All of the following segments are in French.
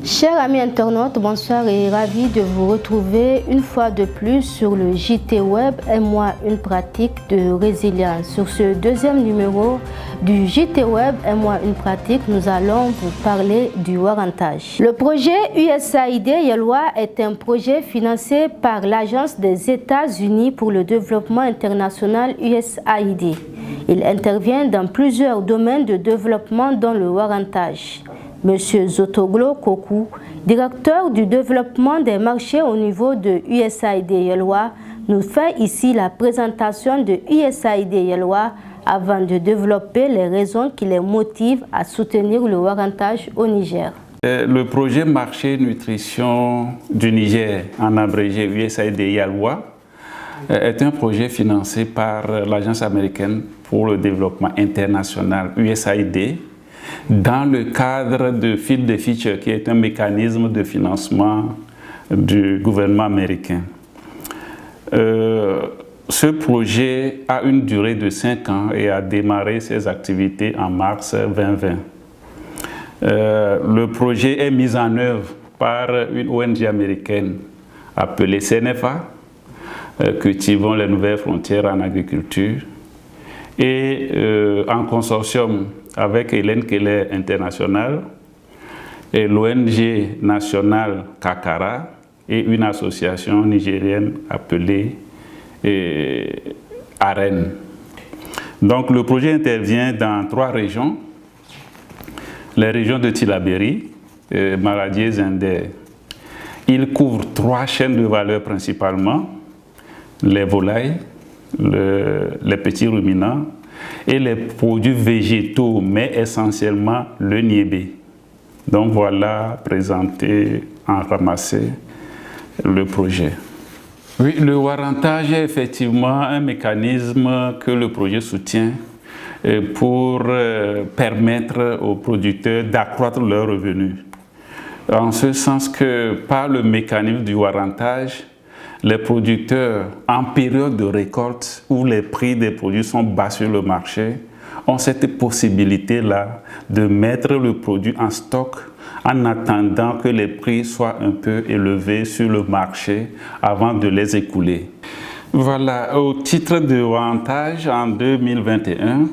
Chers amis internautes, bonsoir et ravi de vous retrouver une fois de plus sur le JT Web et moi une pratique de résilience. Sur ce deuxième numéro du JT Web et moi une pratique, nous allons vous parler du warrantage. Le projet USAID Yelloa est un projet financé par l'Agence des États-Unis pour le développement international USAID. Il intervient dans plusieurs domaines de développement dont le warrantage. Monsieur Zotoglo Koku, directeur du développement des marchés au niveau de USAID Yelloa, nous fait ici la présentation de USAID Yelloa avant de développer les raisons qui les motivent à soutenir le warrantage au Niger. Le projet Marché Nutrition du Niger, en abrégé USAID Yelloa, est un projet financé par l'Agence américaine pour le développement international USAID, dans le cadre de Feed the Future, qui est un mécanisme de financement du gouvernement américain. Ce projet a une durée de 5 ans et a démarré ses activités en mars 2020. Le projet est mis en œuvre par une ONG américaine appelée CNFA, Cultivons les nouvelles frontières en agriculture, et en consortium avec Hélène Keller International et l'ONG nationale Kakara et une association nigérienne appelée AREN. Donc le projet intervient dans 3 régions, les régions de Tillabéri, Maradié, Zinder. Il couvre 3 chaînes de valeur principalement, les volailles, les petits ruminants et les produits végétaux, mais essentiellement le niébé. Donc voilà présenté en ramassé le projet. Oui, le warrantage est effectivement un mécanisme que le projet soutient pour permettre aux producteurs d'accroître leurs revenus. En ce sens que par le mécanisme du warrantage, les producteurs, en période de récolte où les prix des produits sont bas sur le marché, ont cette possibilité-là de mettre le produit en stock en attendant que les prix soient un peu élevés sur le marché avant de les écouler. Voilà, au titre de warrantage en 2021,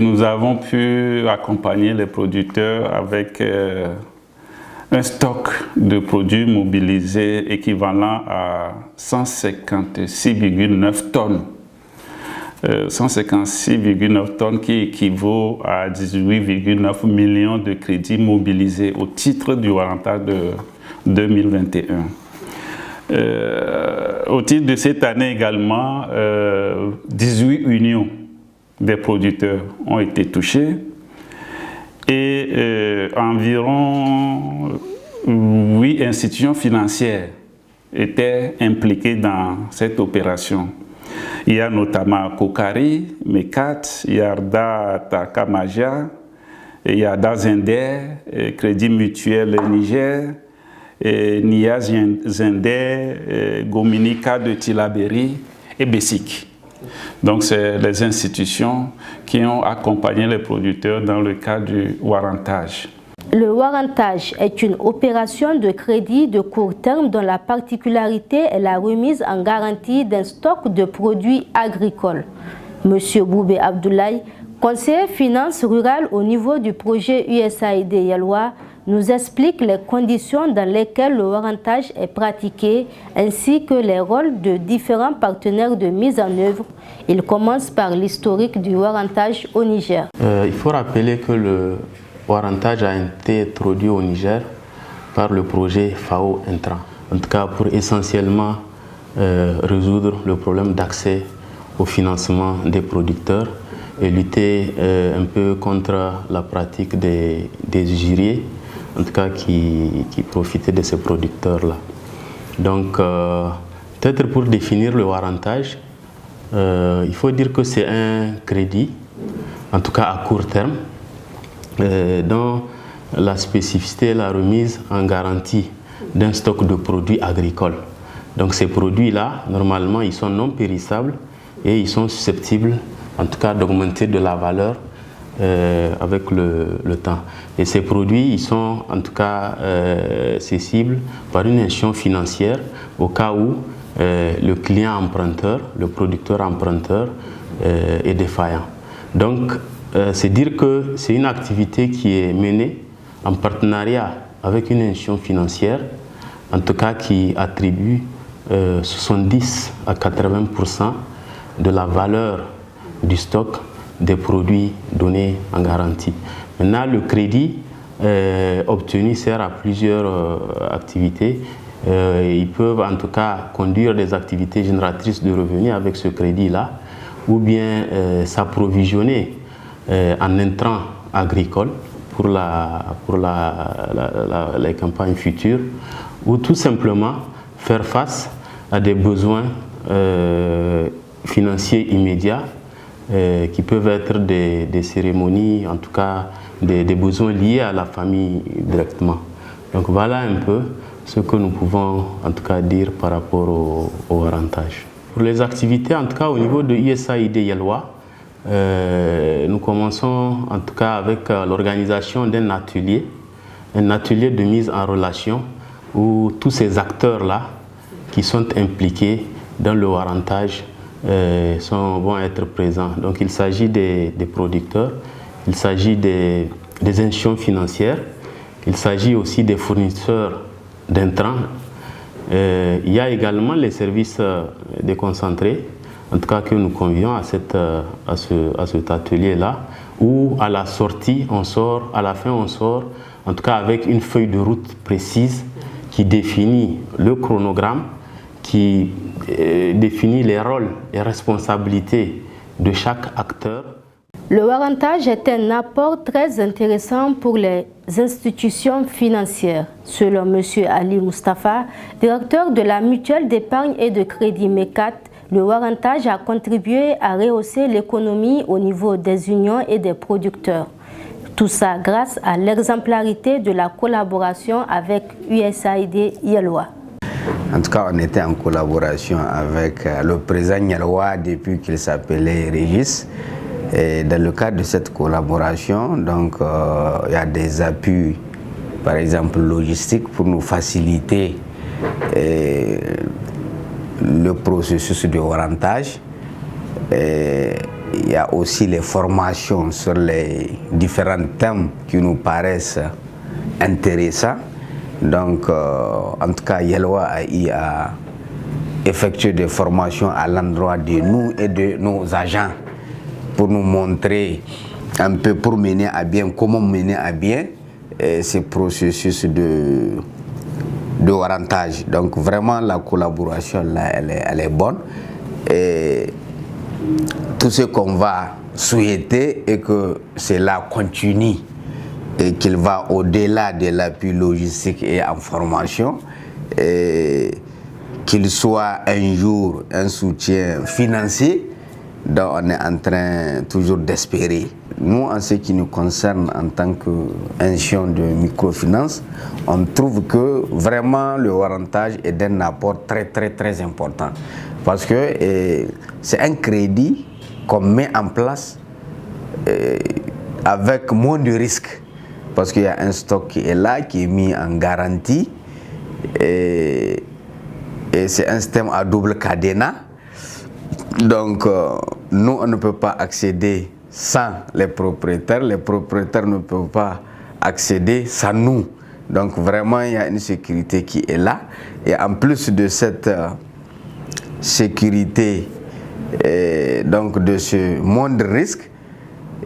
nous avons pu accompagner les producteurs avec un stock de produits mobilisés équivalent à 156,9 tonnes. 156,9 tonnes qui équivaut à 18,9 millions de crédits mobilisés au titre du warrantage de 2021. Au titre de cette année également, 18 unions des producteurs ont été touchées et environ 8 institutions financières étaient impliquées dans cette opération. Il y a notamment Kokari, Mekat, Yarda Takamaja, Yarda Zender, Crédit Mutuel Niger, Nia Zender, Gominika de Tillabéri et Bessic. Donc, c'est les institutions qui ont accompagné les producteurs dans le cadre du warrantage. Le warrantage est une opération de crédit de court terme dont la particularité est la remise en garantie d'un stock de produits agricoles. Monsieur Boubé Abdoulaye, conseiller finance rurale au niveau du projet USAID Yelloa, nous explique les conditions dans lesquelles le warrantage est pratiqué ainsi que les rôles de différents partenaires de mise en œuvre. Il commence par l'historique du warrantage au Niger. Il faut rappeler que le warrantage a été introduit au Niger par le projet FAO Intrant, en tout cas pour essentiellement résoudre le problème d'accès au financement des producteurs et lutter un peu contre la pratique des usuriers, en tout cas qui profitaient de ces producteurs-là. Donc, peut-être pour définir le warrantage, il faut dire que c'est un crédit, en tout cas à court terme, dont la spécificité est la remise en garantie d'un stock de produits agricoles. Donc ces produits-là, normalement, ils sont non périssables et ils sont susceptibles, en tout cas, d'augmenter de la valeur avec le temps. Et ces produits, ils sont en tout cas cessibles par une institution financière au cas où le client emprunteur, le producteur emprunteur est défaillant. Donc, c'est dire que c'est une activité qui est menée en partenariat avec une institution financière, en tout cas qui attribue 70 à 80% de la valeur du stock des produits donnés en garantie. Maintenant, le crédit obtenu sert à plusieurs activités. Ils peuvent en tout cas conduire des activités génératrices de revenus avec ce crédit-là, ou bien s'approvisionner en intrants agricoles pour les campagnes futures, ou tout simplement faire face à des besoins financiers immédiats qui peuvent être des cérémonies, en tout cas des besoins liés à la famille directement. Donc voilà un peu ce que nous pouvons en tout cas dire par rapport au Warantage. Pour les activités, en tout cas au niveau de USAID Yelwa, nous commençons en tout cas avec l'organisation d'un atelier de mise en relation où tous ces acteurs-là qui sont impliqués dans le Warantage vont être présents. Donc il s'agit des producteurs, il s'agit des institutions financières, il s'agit aussi des fournisseurs d'intrants. Il y a également les services déconcentrés, en tout cas que nous convions à cet atelier-là, où à la sortie on sort, à la fin on sort, en tout cas avec une feuille de route précise qui définit le chronogramme, qui définit les rôles et responsabilités de chaque acteur. Le Warantage est un apport très intéressant pour les institutions financières. Selon M. Ali Mustafa, directeur de la mutuelle d'épargne et de crédit MECAT, le Warantage a contribué à rehausser l'économie au niveau des unions et des producteurs. Tout ça grâce à l'exemplarité de la collaboration avec USAID Yelwa. En tout cas, on était en collaboration avec le président Yelwa depuis qu'il s'appelait Régis. Et dans le cadre de cette collaboration, donc, il y a des appuis, par exemple logistiques, pour nous faciliter le processus de Warantage. Il y a aussi les formations sur les différents thèmes qui nous paraissent intéressants. Donc, en tout cas, Yelwa a eu à effectuer des formations à l'endroit de nous et de nos agents pour nous montrer un peu, pour mener à bien, comment mener à bien ces processus de Warantage. Donc, vraiment, la collaboration, là, elle est bonne. Et tout ce qu'on va souhaiter est que cela continue et qu'il va au-delà de l'appui logistique et en formation, qu'il soit un jour un soutien financier dont on est en train toujours d'espérer. Nous, en ce qui nous concerne en tant qu'institution de microfinance, on trouve que vraiment le Warantage est d'un apport très important. Parce que c'est un crédit qu'on met en place avec moins de risques. Parce qu'il y a un stock qui est là, qui est mis en garantie. Et c'est un système à double cadenas. Donc, nous, on ne peut pas accéder sans les propriétaires ne peuvent pas accéder sans nous. Donc, vraiment, il y a une sécurité qui est là. Et en plus de cette sécurité, donc de ce moindre risque,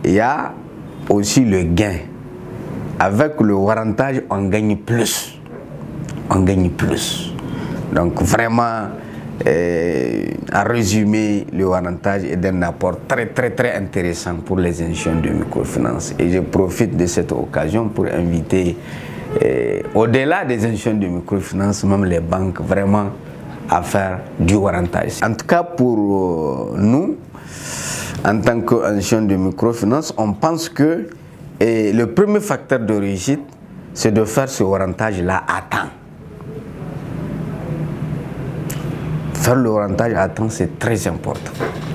il y a aussi le gain. Avec le Warantage, on gagne plus. On gagne plus. Donc, vraiment, en résumé, le Warantage est d'un apport très intéressant pour les institutions de microfinance. Et je profite de cette occasion pour inviter, au-delà des institutions de microfinance, même les banques, vraiment à faire du Warantage. En tout cas, pour nous, en tant qu'institution de microfinance, on pense que le premier facteur de réussite, c'est de faire ce Warantage-là à temps. Faire le Warantage à temps, c'est très important.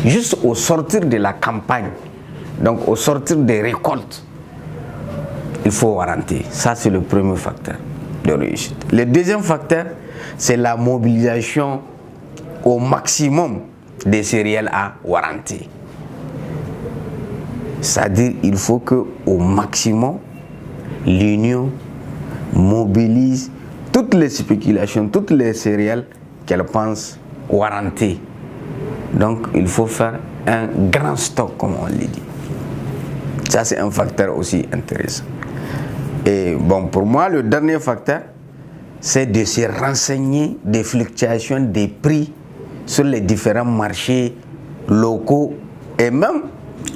Juste au sortir de la campagne Donc au sortir des récoltes, il faut warranter. Ça, c'est le premier facteur de réussite. Le deuxième facteur, c'est la mobilisation au maximum des céréales à warranter. C'est-à-dire qu'il faut qu'au maximum, l'Union mobilise toutes les spéculations, toutes les céréales qu'elle pense warranter. Donc il faut faire un grand stock, comme on l'a dit. Ça, c'est un facteur aussi intéressant. Et bon, pour moi, le dernier facteur, c'est de se renseigner des fluctuations des prix sur les différents marchés locaux et même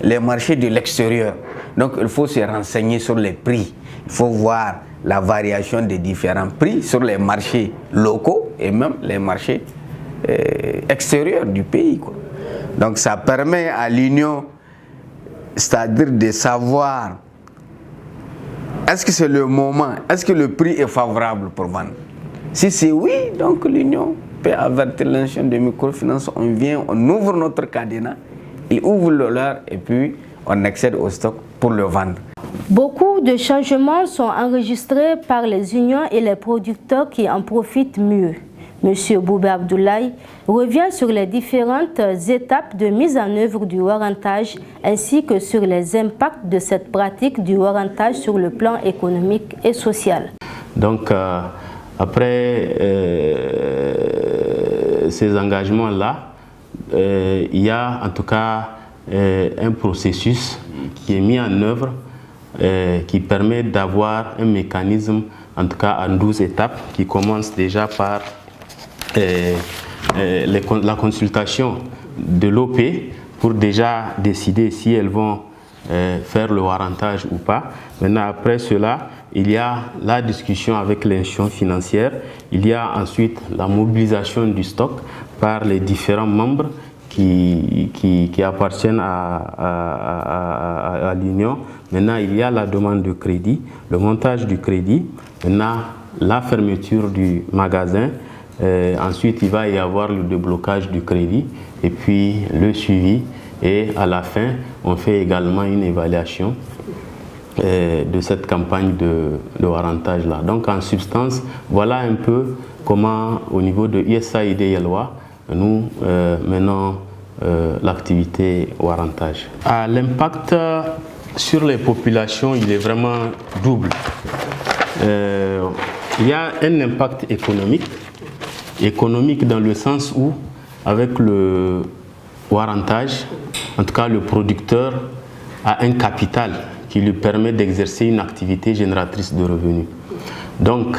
les marchés de l'extérieur. Donc il faut se renseigner sur les prix. Il faut voir la variation des différents prix sur les marchés locaux et même les marchés extérieurs du pays, quoi. Donc ça permet à l'Union, c'est-à-dire de savoir est-ce que c'est le moment, est-ce que le prix est favorable pour vendre. Si c'est oui, donc l'Union peut avertir l'institution de microfinance, on vient, on ouvre notre cadenas, ils ouvrent le leur et puis on accède au stock pour le vendre. Beaucoup de changements sont enregistrés par les unions et les producteurs qui en profitent mieux. Monsieur Boubé Abdoulaye revient sur les différentes étapes de mise en œuvre du warrantage ainsi que sur les impacts de cette pratique du warrantage sur le plan économique et social. Donc, après ces engagements-là, il y a en tout cas un processus qui est mis en œuvre qui permet d'avoir un mécanisme, en tout cas en 12 étapes, qui commence déjà par la consultation de l'OP pour déjà décider si elles vont faire le warrantage ou pas. Maintenant, après cela, il y a la discussion avec l'institution financière, il y a ensuite la mobilisation du stock par les différents membres qui appartiennent à l'Union. Maintenant, il y a la demande de crédit, le montage du crédit, maintenant la fermeture du magasin, ensuite il va y avoir le déblocage du crédit et puis le suivi, et à la fin on fait également une évaluation de cette campagne de warrantage là. Donc en substance, voilà un peu comment au niveau de USAID Yelwa nous menons l'activité warrantage. L'impact sur les populations, il est vraiment double. Il y a un impact économique dans le sens où avec le warrantage, en tout cas le producteur a un capital qui lui permet d'exercer une activité génératrice de revenus. Donc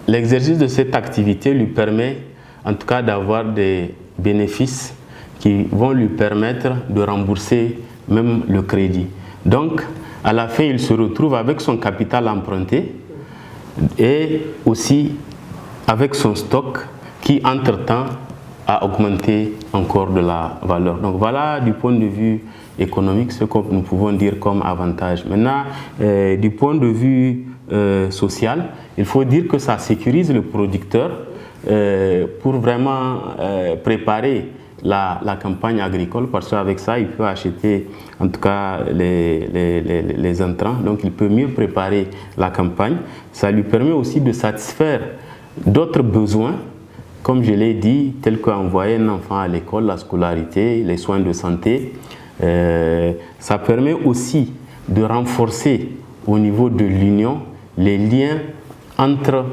l'exercice de cette activité lui permet en tout cas d'avoir des bénéfices qui vont lui permettre de rembourser même le crédit. Donc à la fin il se retrouve avec son capital emprunté et aussi avec son stock qui entre-temps a augmenté encore de la valeur. Donc voilà du point de vue économique ce que nous pouvons dire comme avantage. Maintenant, du point de vue social, il faut dire que ça sécurise le producteur pour vraiment préparer la campagne agricole, parce qu'avec ça il peut acheter en tout cas les intrants, donc il peut mieux préparer la campagne. Ça lui permet aussi de satisfaire d'autres besoins, comme je l'ai dit, tels qu'envoyer un enfant à l'école, la scolarité, les soins de santé. Ça permet aussi de renforcer au niveau de l'Union les liens entre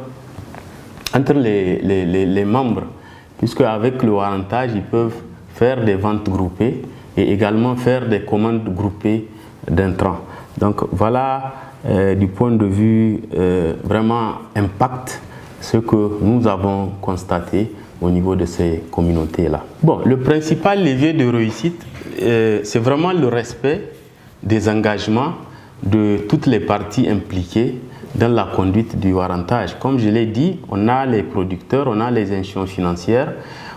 les membres, puisque avec le warrantage, ils peuvent faire des ventes groupées et également faire des commandes groupées d'intrants. Donc voilà du point de vue vraiment impact ce que nous avons constaté au niveau de ces communautés-là. Bon, le principal levier de réussite, c'est vraiment le respect des engagements de toutes les parties impliquées dans la conduite du warrantage. Comme je l'ai dit, on a les producteurs, on a les institutions financières,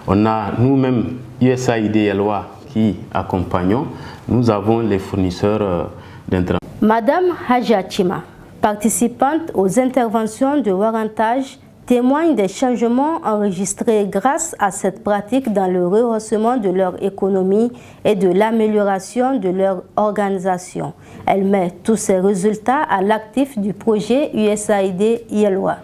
on a nous-mêmes USAID Yelwa qui accompagnons, nous avons les fournisseurs d'intrants. Madame Hadja Chima, participante aux interventions de warrantage témoignent des changements enregistrés grâce à cette pratique dans le rehaussement de leur économie et de l'amélioration de leur organisation. Elle met tous ces résultats à l'actif du projet USAID Yelwa.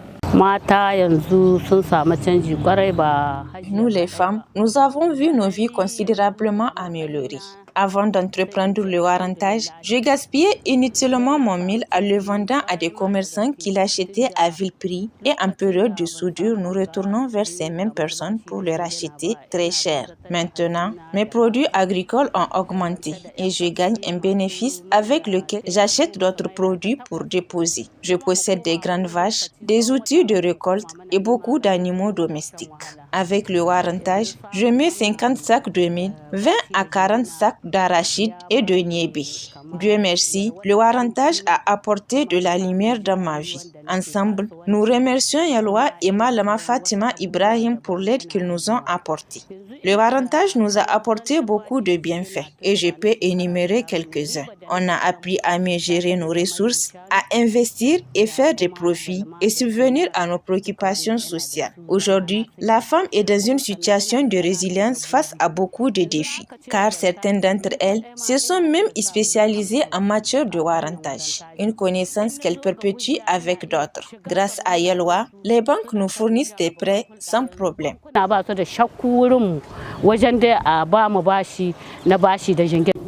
Nous les femmes, nous avons vu nos vies considérablement améliorées. Avant d'entreprendre le warantage, je gaspillais inutilement mon mil en le vendant à des commerçants qui l'achetaient à vil prix et en période de soudure, nous retournons vers ces mêmes personnes pour les racheter très cher. Maintenant, mes produits agricoles ont augmenté et je gagne un bénéfice avec lequel j'achète d'autres produits pour déposer. Je possède des grandes vaches, des outils de récolte et beaucoup d'animaux domestiques. Avec le warantage, je mets 50 sacs de mil, 20 à 40 sacs d'arachide et de niébé. Dieu merci, le warantage a apporté de la lumière dans ma vie. Ensemble, nous remercions Yelwa et Malama Fatima Ibrahim pour l'aide qu'ils nous ont apportée. Le warantage nous a apporté beaucoup de bienfaits et je peux énumérer quelques-uns. On a appris à mieux gérer nos ressources, à investir et faire des profits et subvenir à nos préoccupations sociales. Aujourd'hui, la femme est dans une situation de résilience face à beaucoup de défis, car certaines d'entre elles se sont même spécialisées en matière de warantage, une connaissance qu'elles perpétuent avec d'autres. Grâce à Yelwa, les banques nous fournissent des prêts sans problème.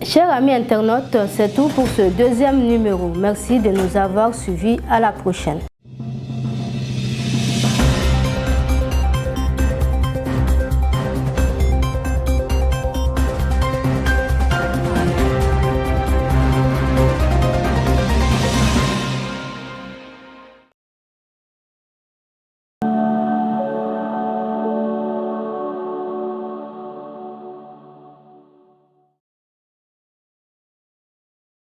Chers amis internautes, c'est tout pour ce deuxième numéro. Merci de nous avoir suivis. À la prochaine.